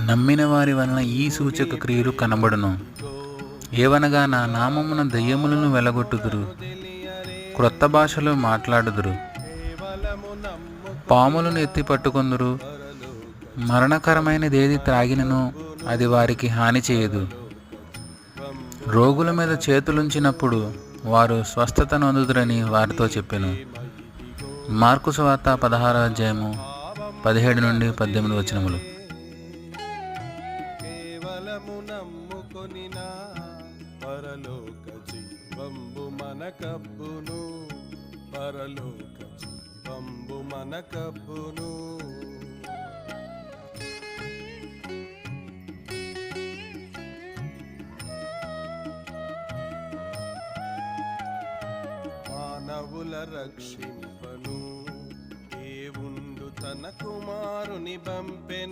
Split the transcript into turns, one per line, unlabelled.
నమ్మిన వారి వలన ఈ సూచక క్రియలు కనబడును. ఏవనగా నా నామమున దయ్యములను వెలగొట్టుదురు, క్రొత్త భాషలు మాట్లాడుదురు, పాములను ఎత్తి పట్టుకొందురు, మరణకరమైనదేది త్రాగినను అది వారికి హాని చేయదు. రోగుల మీద చేతులుంచినప్పుడు వారు స్వస్థత నొందుదురని వారితో చెప్పెను. మార్కు సువార్త 16వ అధ్యాయము 17 నుండి 18 వచనములు.
కేవలము నమ్ముకొనినా పరలోక జీవంబు మనకబ్బును, పరలోక జీవంబు మనకబ్బును. మానవుల రక్షింపను దేవుండు తన కుమారుని పంపెను.